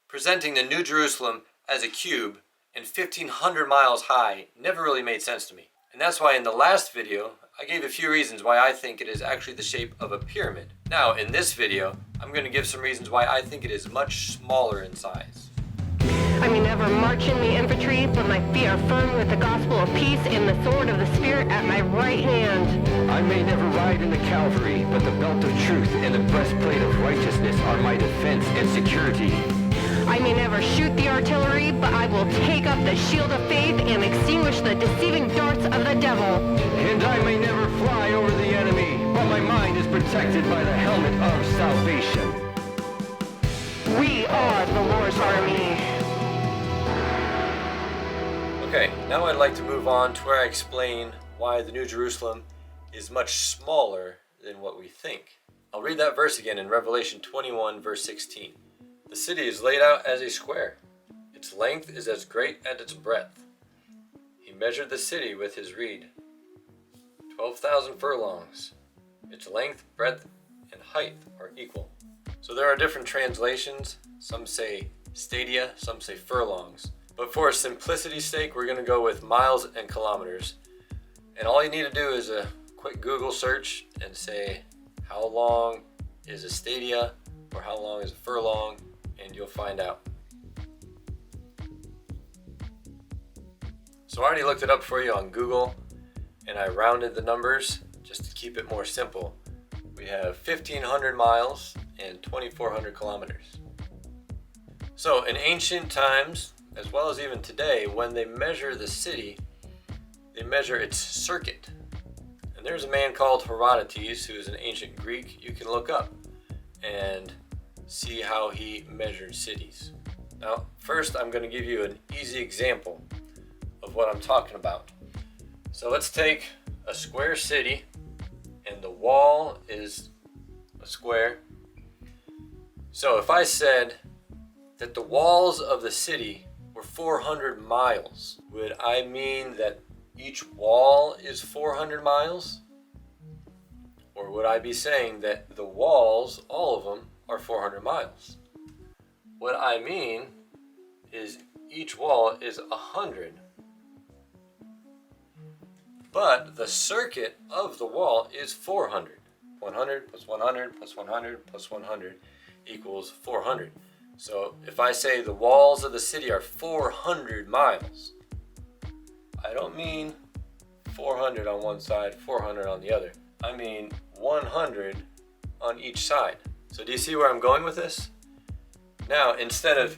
Presenting the New Jerusalem as a cube and 1,500 miles high never really made sense to me. And that's why in the last video, I gave a few reasons why I think it is actually the shape of a pyramid. Now, in this video, I'm going to give some reasons why I think it is much smaller in size. I may never march in the infantry, but my feet are firm with the gospel of peace and the sword of the Spirit at my right hand. I may never ride in the cavalry, but the belt of truth and the breastplate of righteousness are my defense and security. I may never shoot the artillery, but I will take up the shield of faith and extinguish the deceiving darts of the devil. And I may never fly over the enemy, but my mind is protected by the helmet of salvation. We are the Lord's army. Okay, now I'd like to move on to where I explain why the New Jerusalem is much smaller than what we think. I'll read that verse again in Revelation 21, verse 16. The city is laid out as a square. Its length is as great as its breadth. He measured the city with his reed, 12,000 furlongs. Its length, breadth, and height are equal. So there are different translations. Some say stadia, some say furlongs. But for simplicity's sake, we're going to go with miles and kilometers. And all you need to do is a quick Google search and say, how long is a stadia or how long is a furlong? And you'll find out. So I already looked it up for you on Google, and I rounded the numbers just to keep it more simple. We have 1,500 miles and 2,400 kilometers. So in ancient times, as well as even today, when they measure the city, they measure its circuit. And there's a man called Herodotus, who is an ancient Greek you can look up and see how he measured cities. Now, first I'm going to give you an easy example of what I'm talking about. So let's take a square city, and the wall is a square. So if I said that the walls of the city were 400 miles, would I mean that each wall is 400 miles? Or would I be saying that the walls, all of them, are 400 miles? What I mean is each wall is 100. But the circuit of the wall is 400. 100 plus 100 plus 100 plus 100 equals 400. So if I say the walls of the city are 400 miles, I don't mean 400 on one side, 400 on the other. I mean 100 on each side. So do you see where I'm going with this? Now, instead of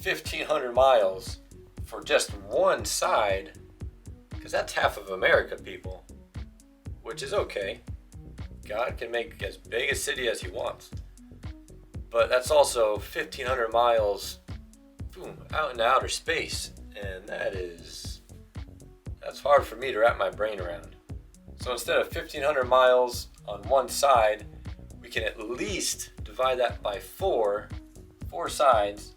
1,500 miles for just one side, because that's half of America, people, which is okay. God can make as big a city as he wants. But that's also 1,500 miles, boom, out into outer space. And that's hard for me to wrap my brain around. So instead of 1,500 miles on one side, we can at least divide that by four sides,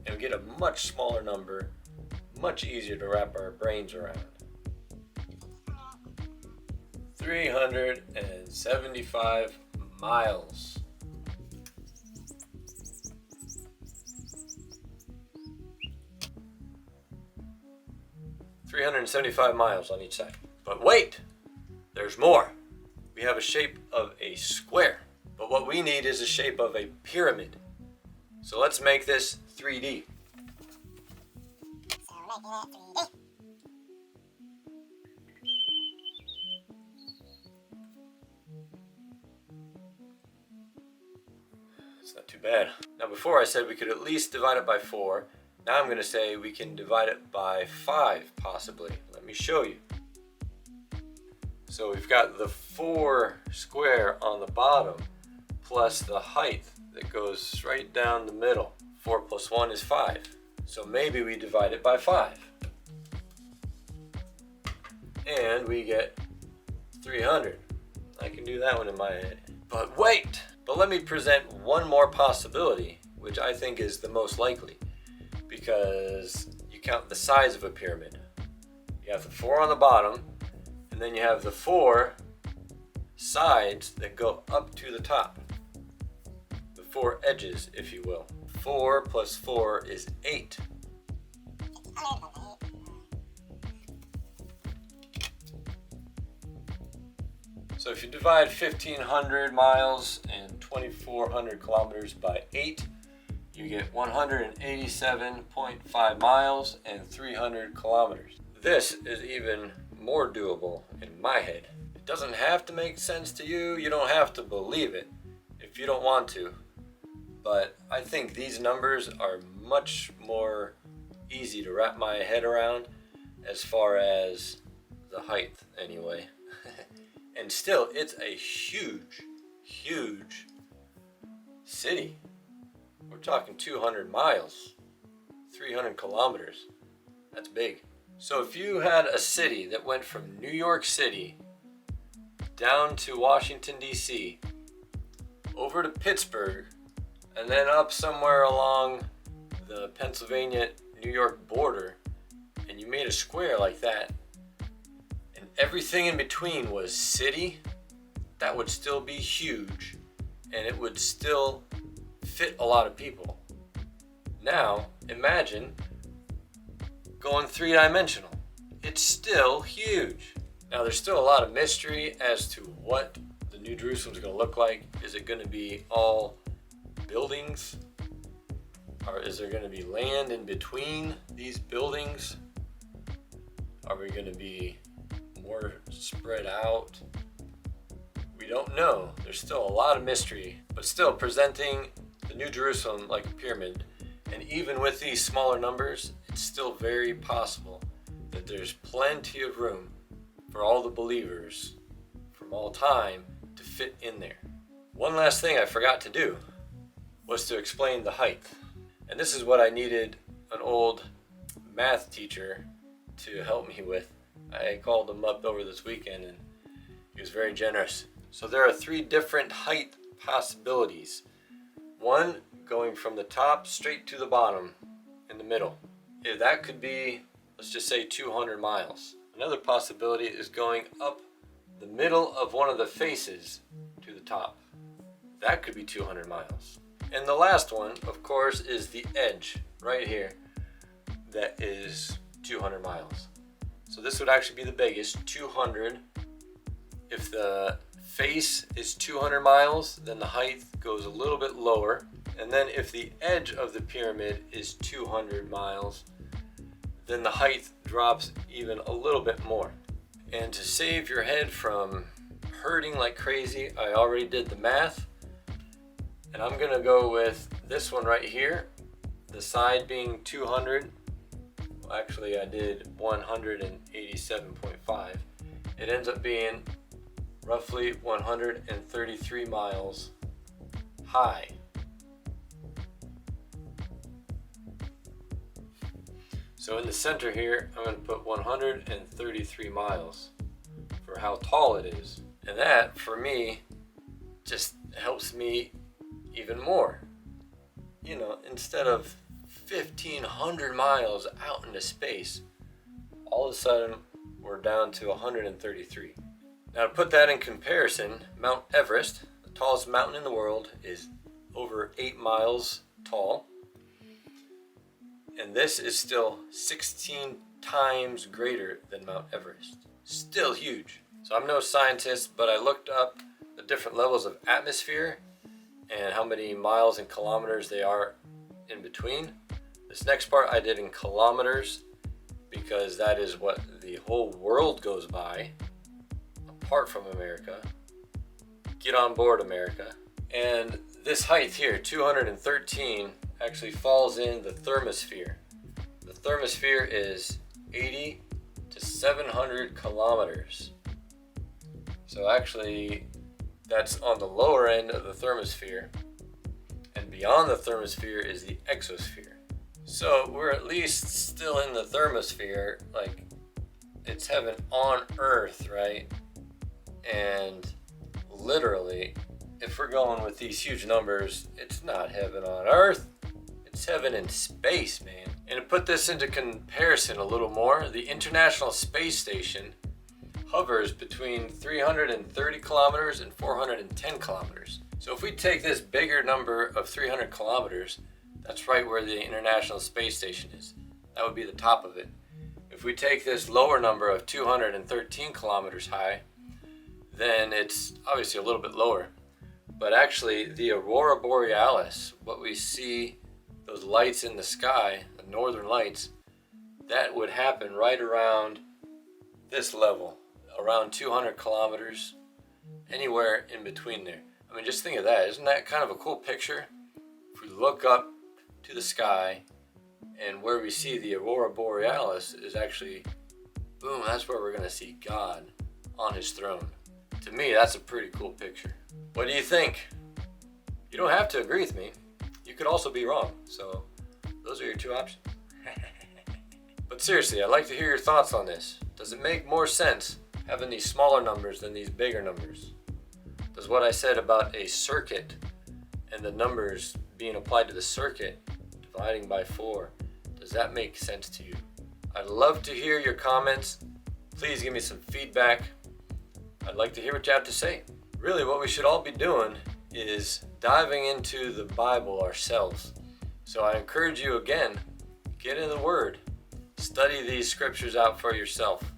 and we get a much smaller number, much easier to wrap our brains around. 375 miles. $375 miles on each side. But wait, there's more. We have a shape of a square, but what we need is a shape of a pyramid. So let's make this 3D. It's not too bad. Now before I said we could at least divide it by 4. Now I'm going to say we can divide it by 5 possibly. Let me show you. So we've got the 4 square on the bottom plus the height that goes right down the middle. 4 plus 1 is 5. So maybe we divide it by 5. And we get 300. I can do that one in my head. But wait! But let me present one more possibility, which I think is the most likely. Because you count the size of a pyramid. You have the 4 on the bottom, and then you have the 4 sides that go up to the top. The 4 edges, if you will. 4 plus 4 is 8. So if you divide 1,500 miles and 2,400 kilometers by 8, you get 187.5 miles and 300 kilometers. This is even more doable in my head. It doesn't have to make sense to you. You don't have to believe it if you don't want to. But I think these numbers are much more easy to wrap my head around as far as the height anyway. And still, it's a huge, huge city. We're talking 200 miles, 300 kilometers. That's big. So if you had a city that went from New York City down to Washington, D.C., over to Pittsburgh, and then up somewhere along the Pennsylvania-New York border, and you made a square like that, and everything in between was city, that would still be huge, and it would still fit a lot of people. Now, imagine going three-dimensional. It's still huge. Now, there's still a lot of mystery as to what the New Jerusalem is going to look like. Is it going to be all buildings? Or is there going to be land in between these buildings? Are we going to be more spread out? We don't know. There's still a lot of mystery, but still presenting the New Jerusalem like a pyramid. And even with these smaller numbers, it's still very possible that there's plenty of room for all the believers from all time to fit in there. One last thing I forgot to do was to explain the height. And this is what I needed an old math teacher to help me with. I called him up over this weekend and he was very generous. So there are 3 different height possibilities. One going from the top straight to the bottom in the middle. That could be, let's just say 200 miles. Another possibility is going up the middle of one of the faces to the top. That could be 200 miles. And the last one, of course, is the edge right here. That is 200 miles. So this would actually be the biggest, 200. If the face is 200 miles, then the height goes a little bit lower. And then if the edge of the pyramid is 200 miles, then the height drops even a little bit more. And to save your head from hurting like crazy, I already did the math. And I'm gonna go with this one right here, the side being 200. Well, actually, I did 187.5. It ends up being roughly 133 miles high. So in the center here, I'm going to put 133 miles for how tall it is. And that, for me, just helps me even more. You know, instead of 1,500 miles out into space, all of a sudden we're down to 133. Now to put that in comparison, Mount Everest, the tallest mountain in the world, is over 8 miles tall. And this is still 16 times greater than Mount Everest. Still huge. So I'm no scientist, but I looked up the different levels of atmosphere and how many miles and kilometers they are in between. This next part I did in kilometers because that is what the whole world goes by, apart from America. Get on board, America. And this height here, 213, actually falls in the thermosphere. The thermosphere is 80 to 700 kilometers. So actually, that's on the lower end of the thermosphere. And beyond the thermosphere is the exosphere. So we're at least still in the thermosphere, like it's heaven on earth, right? And literally, if we're going with these huge numbers, it's not heaven on earth, it's heaven in space, man. And to put this into comparison a little more, the International Space Station hovers between 330 kilometers and 410 kilometers. So if we take this bigger number of 300 kilometers, That's right where the International Space Station is. That would be the top of it. If we take this lower number of 213 kilometers high, then it's obviously a little bit lower. But actually, the Aurora Borealis, what we see, those lights in the sky, the northern lights, that would happen right around this level, around 200 kilometers, anywhere in between there. I mean, just think of that. Isn't that kind of a cool picture? If we look up to the sky, and where we see the Aurora Borealis is actually, boom, that's where we're going to see God on his throne. To me, that's a pretty cool picture. What do you think? You don't have to agree with me. You could also be wrong. So those are your two options. But seriously, I'd like to hear your thoughts on this. Does it make more sense having these smaller numbers than these bigger numbers? Does what I said about a circuit and the numbers being applied to the circuit, dividing by 4, does that make sense to you? I'd love to hear your comments. Please give me some feedback. I'd like to hear what you have to say. Really, what we should all be doing is diving into the Bible ourselves. So I encourage you again, get in the Word. Study these scriptures out for yourself.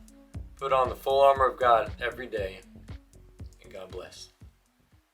Put on the full armor of God every day. And God bless.